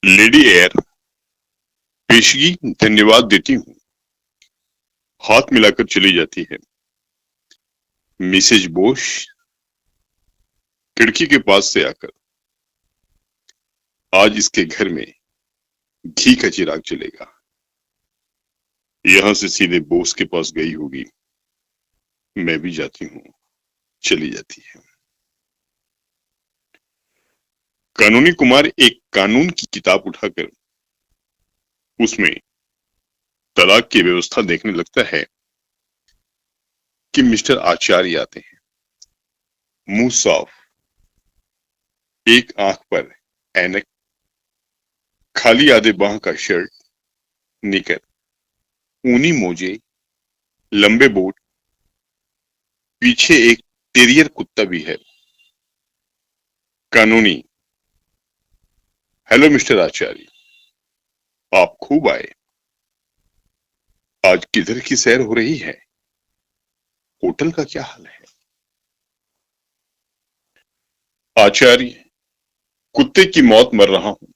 Lady air पेशगी धन्यवाद देती हूँ। हाथ मिलाकर चली जाती है। मिसेज बोश खिड़की के पास से आकर, आज इसके घर में घी का चिराग जलेगा। यहां से सीधे बोस के पास गई होगी। मैं भी जाती हूँ। चली जाती है। कानूनी कुमार एक कानून की किताब उठाकर उसमें तलाक की व्यवस्था देखने लगता है कि मिस्टर आचार्य आते हैं। मुंह साफ, एक आंख पर ऐनक, खाली आधे बाह का शर्ट, निकर, ऊनी मोजे, लंबे बूट, पीछे एक टेरियर कुत्ता भी है। कानूनी, हेलो मिस्टर आचार्य, आप खूब आए। आज किधर की सैर हो रही है? होटल का क्या हाल है? आचार्य, कुत्ते की मौत मर रहा हूं।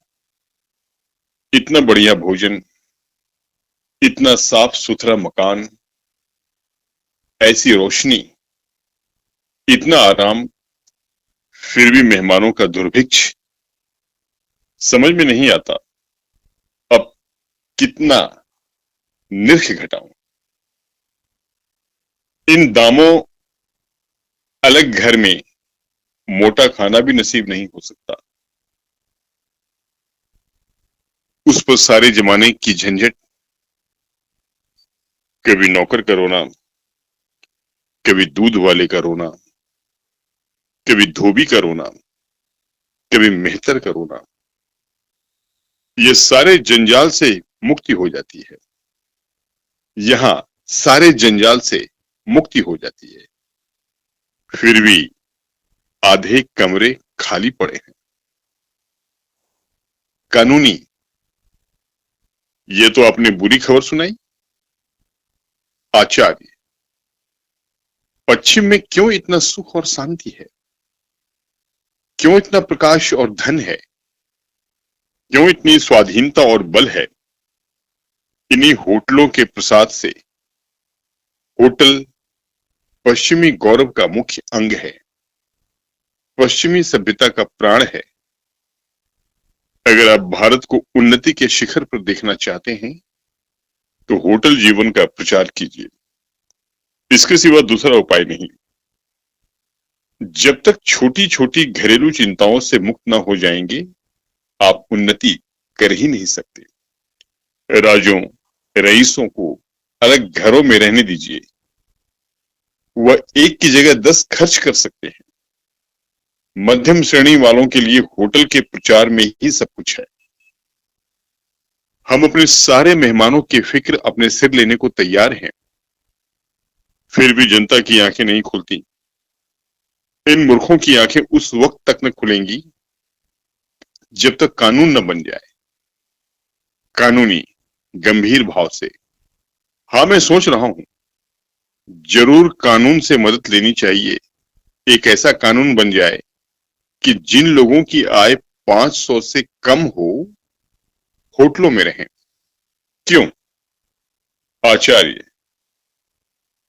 इतना बढ़िया भोजन, इतना साफ सुथरा मकान, ऐसी रोशनी, इतना आराम, फिर भी मेहमानों का दुर्भिक्ष। समझ में नहीं आता अब कितना निर्ख घटाऊं। इन दामों अलग घर में मोटा खाना भी नसीब नहीं हो सकता। उस पर सारे जमाने की झंझट, कभी नौकर का रोना, कभी दूध वाले का रोना, कभी धोबी का रोना, कभी मेहतर का रोना। ये सारे जंजाल से मुक्ति हो जाती है। यहां सारे जंजाल से मुक्ति हो जाती है। फिर भी आधे कमरे खाली पड़े हैं। कानूनी, ये तो आपने बुरी खबर सुनाई। आचार्य, पश्चिम में क्यों इतना सुख और शांति है? क्यों इतना प्रकाश और धन है? क्यों इतनी स्वाधीनता और बल है? इन्हीं होटलों के प्रसाद से। होटल पश्चिमी गौरव का मुख्य अंग है, पश्चिमी सभ्यता का प्राण है। अगर आप भारत को उन्नति के शिखर पर देखना चाहते हैं तो होटल जीवन का प्रचार कीजिए। इसके सिवा दूसरा उपाय नहीं। जब तक छोटी छोटी घरेलू चिंताओं से मुक्त ना हो जाएंगे, आप उन्नति कर ही नहीं सकते। राजों, रईसों को अलग घरों में रहने दीजिए। वह एक की जगह 10 खर्च कर सकते हैं। मध्यम श्रेणी वालों के लिए होटल के प्रचार में ही सब कुछ है। हम अपने सारे मेहमानों की फिक्र अपने सिर लेने को तैयार हैं। फिर भी जनता की आंखें नहीं खुलती। इन मूर्खों की आंखें उस वक्त तक न खुलेंगी जब तक कानून न बन जाए। कानूनी, गंभीर भाव से, हाँ मैं सोच रहा हूं, जरूर कानून से मदद लेनी चाहिए। एक ऐसा कानून बन जाए कि जिन लोगों की आय 500 से कम हो, होटलों में रहें। क्यों? आचार्य,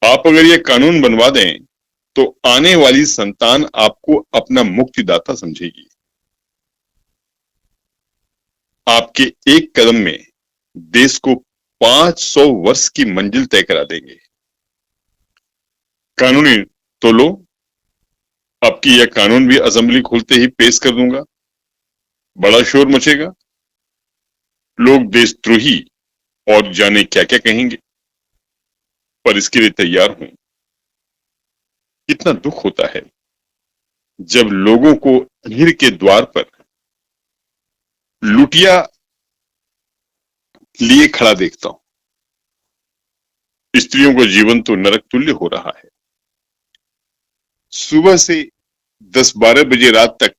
आप अगर यह कानून बनवा दें तो आने वाली संतान आपको अपना मुक्तिदाता समझेगी। आपके एक कदम में देश को 500 वर्ष की मंजिल तय करा देंगे। कानूनी, तो लो, आपकी यह कानून भी असेंबली खुलते ही पेश कर दूंगा। बड़ा शोर मचेगा। लोग देशद्रोही और जाने क्या क्या कहेंगे, पर इसके लिए तैयार हूं। कितना दुख होता है जब लोगों को अहीर के द्वार पर लुटिया लिए खड़ा देखता हूं। स्त्रियों का जीवन तो नरक तुल्य हो रहा है। सुबह से 10-12 बजे रात तक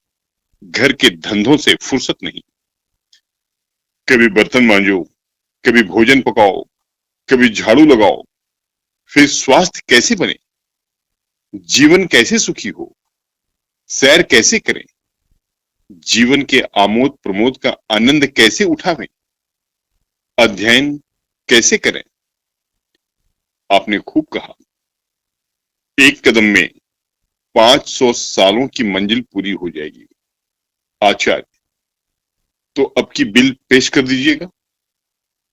घर के धंधों से फुर्सत नहीं। कभी बर्तन मांजो, कभी भोजन पकाओ, कभी झाड़ू लगाओ। फिर स्वास्थ्य कैसे बने? जीवन कैसे सुखी हो? सैर कैसे करें? जीवन के आमोद प्रमोद का आनंद कैसे उठावें, अध्ययन कैसे करें। आपने खूब कहा, एक कदम में 500 सालों की मंजिल पूरी हो जाएगी। आचार्य, तो अब की बिल पेश कर दीजिएगा।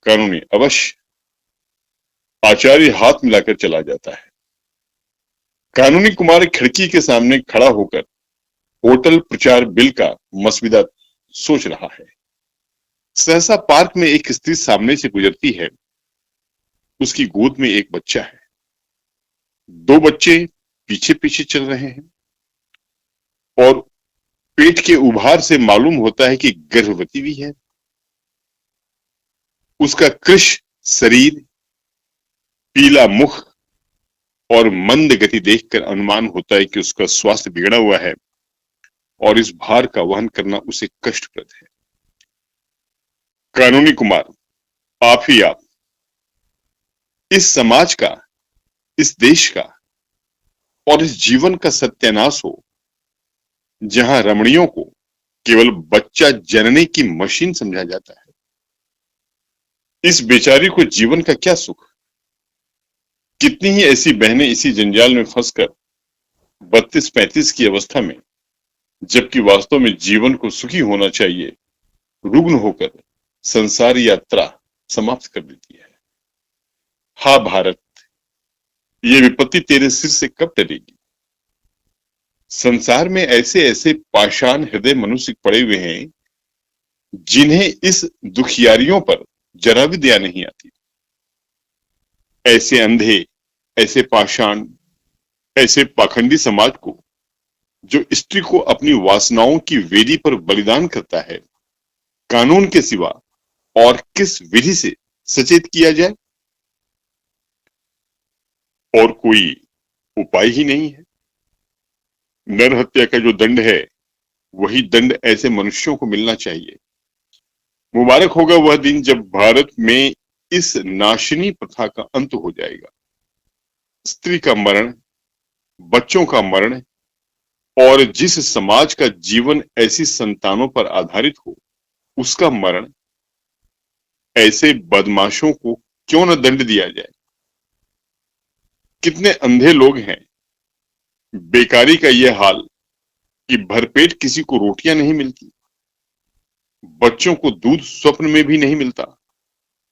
कानूनी, अवश्य। आचार्य हाथ मिलाकर चला जाता है। कानूनी कुमार खिड़की के सामने खड़ा होकर होटल प्रचार बिल का मसविदा सोच रहा है। सहसा पार्क में एक स्त्री सामने से गुजरती है। उसकी गोद में एक बच्चा है। दो बच्चे पीछे पीछे चल रहे हैं और पेट के उभार से मालूम होता है कि गर्भवती भी है। उसका कृश शरीर, पीला मुख और मंद गति देखकर अनुमान होता है कि उसका स्वास्थ्य बिगड़ा हुआ है और इस भार का वहन करना उसे कष्टप्रद है। कानूनी कुमार, आप ही आप, इस समाज का, इस देश का और इस जीवन का सत्यानाश हो, जहां रमणियों को केवल बच्चा जनने की मशीन समझा जाता है। इस बेचारी को जीवन का क्या सुख। कितनी ही ऐसी बहनें इसी जंजाल में फंसकर 32-35 की अवस्था में, जबकि वास्तव में जीवन को सुखी होना चाहिए, रुग्ण होकर संसार यात्रा समाप्त कर देती है। हा भारत, ये विपत्ति तेरे सिर से कब टलेगी। संसार में ऐसे ऐसे पाषाण हृदय मनुष्य पड़े हुए हैं जिन्हें इस दुखियारियों पर जरा भी दया नहीं आती। ऐसे अंधे, ऐसे पाषाण, ऐसे पाखंडी समाज को, जो स्त्री को अपनी वासनाओं की वेदी पर बलिदान करता है, कानून के सिवा और किस विधि से सचेत किया जाए। और कोई उपाय ही नहीं है। नर हत्या का जो दंड है, वही दंड ऐसे मनुष्यों को मिलना चाहिए। मुबारक होगा वह दिन जब भारत में इस नाशनी प्रथा का अंत हो जाएगा। स्त्री का मरण, बच्चों का मरण और जिस समाज का जीवन ऐसी संतानों पर आधारित हो, उसका मरण, ऐसे बदमाशों को क्यों न दंड दिया जाए। कितने अंधे लोग हैं। बेकारी का यह हाल कि भरपेट किसी को रोटियां नहीं मिलती, बच्चों को दूध स्वप्न में भी नहीं मिलता,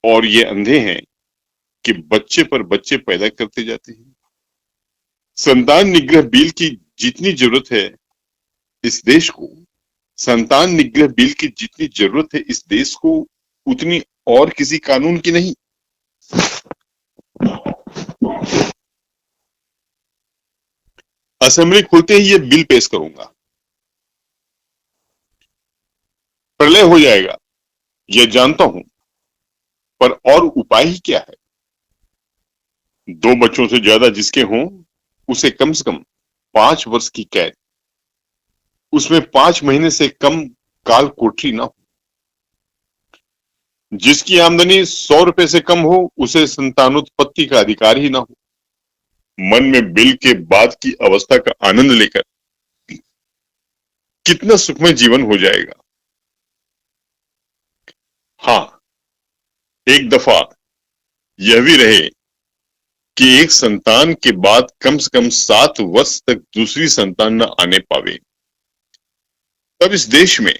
और ये अंधे हैं कि बच्चे पर बच्चे पैदा करते जाते हैं। संतान निग्रह बिल की जितनी जरूरत है इस देश को, संतान निग्रह बिल की जितनी जरूरत है इस देश को, उतनी और किसी कानून की नहीं। असेंबली खुलते ही ये बिल पेश करूंगा। प्रलय हो जाएगा, यह जानता हूं, पर और उपाय ही क्या है। दो बच्चों से ज्यादा जिसके हों, उसे कम से कम 5 वर्ष की कैद, उसमें 5 महीने से कम काल कोठरी ना हो। जिसकी आमदनी 100 रुपए से कम हो, उसे संतानोत्पत्ति का अधिकार ही ना हो। मन में बिल के बाद की अवस्था का आनंद लेकर कितना सुखमय जीवन हो जाएगा। हाँ, एक दफा यह भी रहे कि एक संतान के बाद कम से कम 7 वर्ष तक दूसरी संतान न आने पावे। तब इस देश में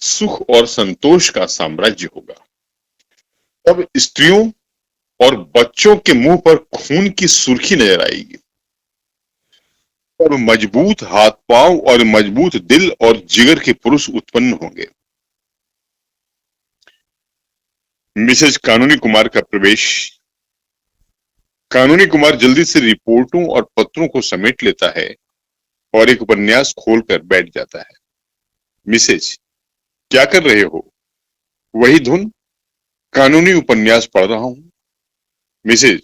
सुख और संतोष का साम्राज्य होगा। तब स्त्रियों और बच्चों के मुंह पर खून की सुर्खी नजर आएगी। तब मजबूत हाथ पांव और मजबूत दिल और जिगर के पुरुष उत्पन्न होंगे। मिसेज कानूनी कुमार का प्रवेश। कानूनी कुमार जल्दी से रिपोर्टों और पत्रों को समेट लेता है और एक उपन्यास खोलकर बैठ जाता है। मिसेज, क्या कर रहे हो? वही धुन, कानूनी उपन्यास पढ़ रहा हूं। मिसेज,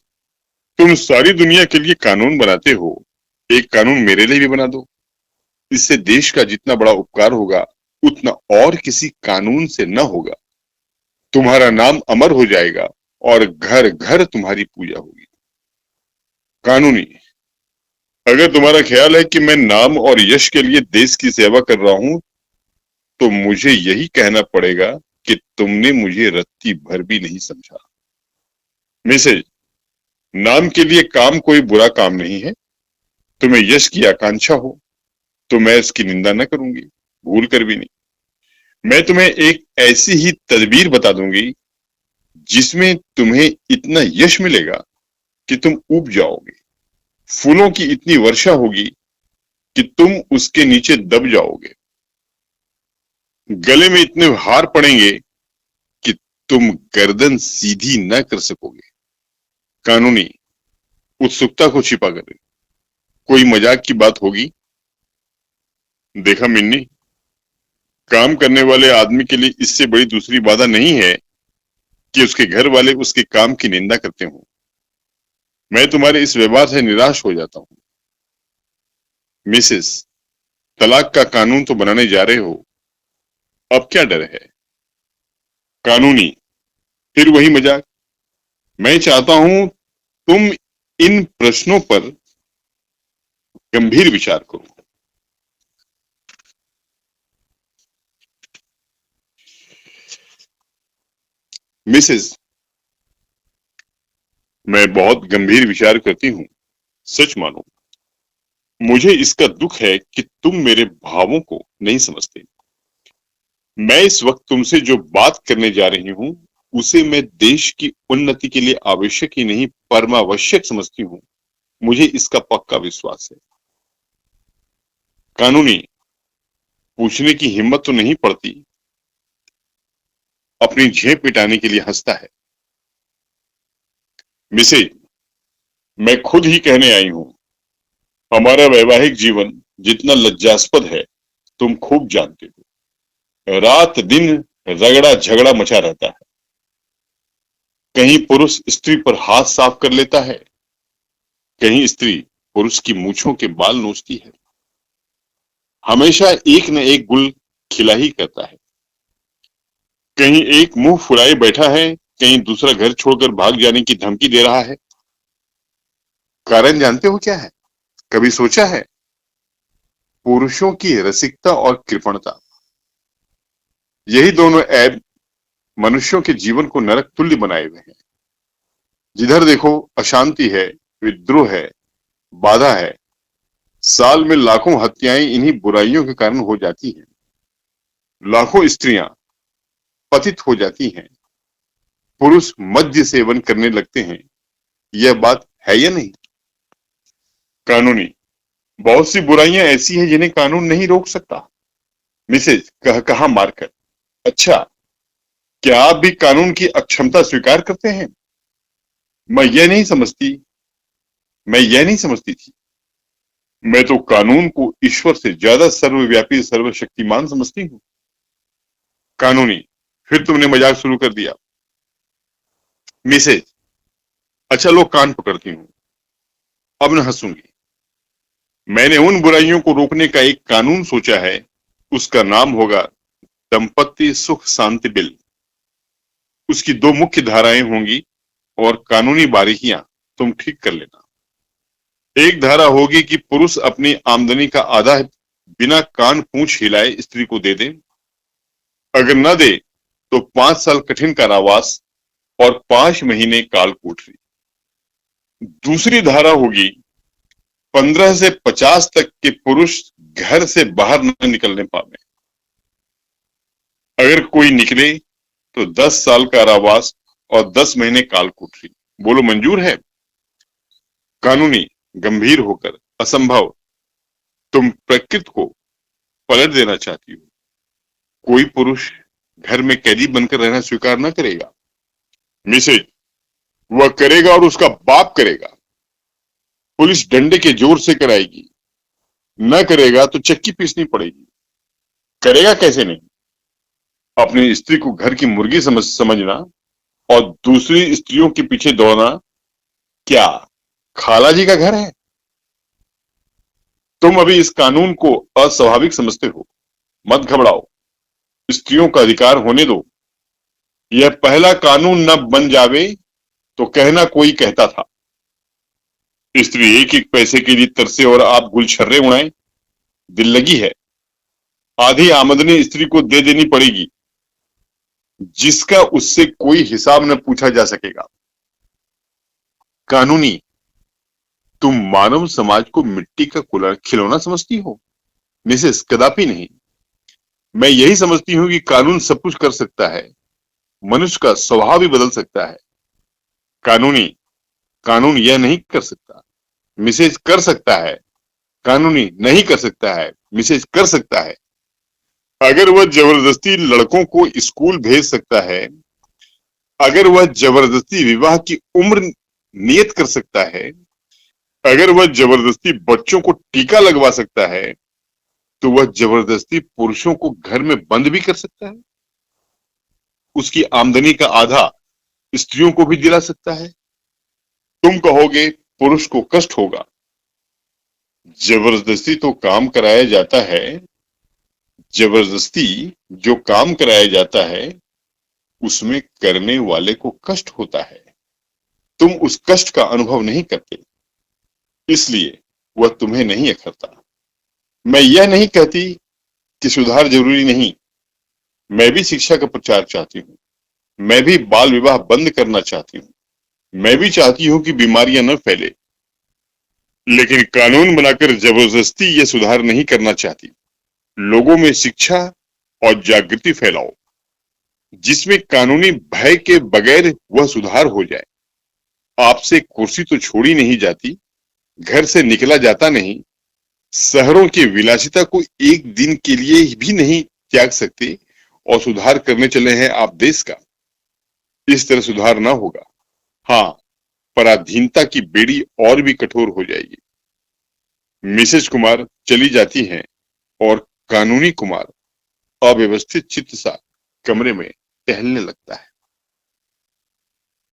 तुम सारी दुनिया के लिए कानून बनाते हो, एक कानून मेरे लिए भी बना दो। इससे देश का जितना बड़ा उपकार होगा, उतना और किसी कानून से न होगा। तुम्हारा नाम अमर हो जाएगा और घर घर तुम्हारी पूजा होगी। कानूनी, अगर तुम्हारा ख्याल है कि मैं नाम और यश के लिए देश की सेवा कर रहा हूं, तो मुझे यही कहना पड़ेगा कि तुमने मुझे रत्ती भर भी नहीं समझा। मिसेज, नाम के लिए काम कोई बुरा काम नहीं है। तुम्हें यश की आकांक्षा हो तो मैं इसकी निंदा न करूंगी, भूल कर भी नहीं। मैं तुम्हें एक ऐसी ही तदबीर बता दूंगी जिसमें तुम्हें इतना यश मिलेगा कि तुम ऊब जाओगे। फूलों की इतनी वर्षा होगी कि तुम उसके नीचे दब जाओगे। गले में इतने हार पड़ेंगे कि तुम गर्दन सीधी न कर सकोगे। कानूनी उत्सुकता को छिपा कर कोई मजाक की बात होगी? देखा मिन्नी, काम करने वाले आदमी के लिए इससे बड़ी दूसरी बाधा नहीं है कि उसके घर वाले उसके काम की निंदा करते हों। मैं तुम्हारे इस व्यवहार से निराश हो जाता हूं। मिसेस, तलाक का कानून तो बनाने जा रहे हो, अब क्या डर है? कानूनी फिर वही मजाक। मैं चाहता हूं तुम इन प्रश्नों पर गंभीर विचार करो। मिसेस, मैं बहुत गंभीर विचार करती हूँ, सच मानो। मुझे इसका दुख है कि तुम मेरे भावों को नहीं समझते। मैं इस वक्त तुमसे जो बात करने जा रही हूँ उसे मैं देश की उन्नति के लिए आवश्यक ही नहीं परमावश्यक समझती हूँ। मुझे इसका पक्का विश्वास है। कानूनी पूछने की हिम्मत तो नहीं पड़ती, अपनी झेप मिटाने के लिए हंसता है। मिसेज, मैं खुद ही कहने आई हूँ, हमारा वैवाहिक जीवन जितना लज्जास्पद है तुम खूब जानते हो। रात दिन रगड़ा झगड़ा मचा रहता है। कहीं पुरुष स्त्री पर हाथ साफ कर लेता है, कहीं स्त्री पुरुष की मूंछों के बाल नोचती है। हमेशा एक न एक गुल खिला ही करता है। कहीं एक मुंह फुलाए बैठा है, कहीं दूसरा घर छोड़कर भाग जाने की धमकी दे रहा है। कारण जानते हो क्या है? कभी सोचा है? पुरुषों की रसिकता और कृपणता। यही दोनों ऐब मनुष्यों के जीवन को नरक तुल्य बनाए हुए हैं। जिधर देखो अशांति है, विद्रोह है, बाधा है। साल में लाखों हत्याएं इन्हीं बुराइयों के कारण हो जाती हैं। लाखों स्त्रियां पतित हो जाती हैं। पुरुष मद्य सेवन करने लगते हैं। यह बात है या नहीं? कानूनी बहुत सी बुराइयां ऐसी हैं जिन्हें कानून नहीं रोक सकता। मिसेज कह कहा मारकर, अच्छा, क्या आप भी कानून की अक्षमता स्वीकार करते हैं? मैं यह नहीं समझती मैं यह नहीं समझती थी। मैं तो कानून को ईश्वर से ज्यादा सर्वव्यापी सर्वशक्तिमान समझती हूँ। कानूनी फिर तुमने मजाक शुरू कर दिया। मिसेज, अच्छा लो कान पकड़ती हूँ, अब न हंसूंगी। मैंने उन बुराइयों को रोकने का एक कानून सोचा है। उसका नाम होगा दंपत्ति सुख शांति बिल। उसकी दो मुख्य धाराएं होंगी और कानूनी बारीकियां तुम ठीक कर लेना। एक धारा होगी कि पुरुष अपनी आमदनी का आधा बिना कान पूंछ हिलाए स्त्री को दे दे। अगर न दे तो 5 साल कठिन कारावास और 5 महीने काल कोठरी। दूसरी धारा होगी 15 से 50 तक के पुरुष घर से बाहर न निकलने पावे। अगर कोई निकले तो 10 साल कारावास और 10 महीने काल कोठरी। बोलो मंजूर है? कानूनी गंभीर होकर, असंभव, तुम प्रकृति को पलट देना चाहती हो। कोई पुरुष घर में कैदी बनकर रहना स्वीकार न करेगा। मिसेज, वह करेगा और उसका बाप करेगा। पुलिस डंडे के जोर से कराएगी। न करेगा तो चक्की पीसनी पड़ेगी। करेगा कैसे नहीं? अपनी स्त्री को घर की मुर्गी समझना और दूसरी स्त्रियों के पीछे दौड़ना क्या खाला जी का घर है? तुम अभी इस कानून को अस्वाभाविक समझते हो। मत घबराओ, स्त्रियों का अधिकार होने दो। यह पहला कानून न बन जावे तो कहना कोई कहता था। स्त्री एक एक पैसे के लिए तरसे और आप गुलछर्रे उड़ाएं। दिल लगी है? आधी आमदनी स्त्री को दे देनी पड़ेगी, जिसका उससे कोई हिसाब न पूछा जा सकेगा। कानूनी, तुम मानव समाज को मिट्टी का खिलौना समझती हो? मिसेस, कदापि नहीं। मैं यही समझती हूं कि कानून सब कुछ कर सकता है, मनुष्य का स्वभाव भी बदल सकता है। कानूनी, कानून यह नहीं कर सकता। मिसेज, कर सकता है। कानूनी, नहीं कर सकता है। मिसेज, कर सकता है। अगर वह जबरदस्ती लड़कों को स्कूल भेज सकता है, अगर वह जबरदस्ती विवाह की उम्र नियत कर सकता है, अगर वह जबरदस्ती बच्चों को टीका लगवा सकता है, तो वह जबरदस्ती पुरुषों को घर में बंद भी कर सकता है। उसकी आमदनी का आधा स्त्रियों को भी दिला सकता है। तुम कहोगे पुरुष को कष्ट होगा। जबरदस्ती तो काम कराया जाता है। जबरदस्ती जो काम कराया जाता है, उसमें करने वाले को कष्ट होता है। तुम उस कष्ट का अनुभव नहीं करते, इसलिए वह तुम्हें नहीं अखरता। मैं यह नहीं कहती कि सुधार जरूरी नहीं। मैं भी शिक्षा का प्रचार चाहती हूँ। मैं भी बाल विवाह बंद करना चाहती हूँ। मैं भी चाहती हूँ कि बीमारियां न फैले, लेकिन कानून बनाकर जबरदस्ती यह सुधार नहीं करना चाहती। लोगों में शिक्षा और जागृति फैलाओ, जिसमें कानूनी भय के बगैर वह सुधार हो जाए। आपसे कुर्सी तो छोड़ी नहीं जाती, घर से निकला जाता नहीं, शहरों की विलासिता को एक दिन के लिए भी नहीं त्याग सकते, और सुधार करने चले हैं आप देश का। इस तरह सुधार ना होगा। हाँ, पराधीनता की बेड़ी और भी कठोर हो जाएगी। मिसेज कुमार चली जाती हैं और कानूनी कुमार अव्यवस्थित चित्त सा कमरे में टहलने लगता है।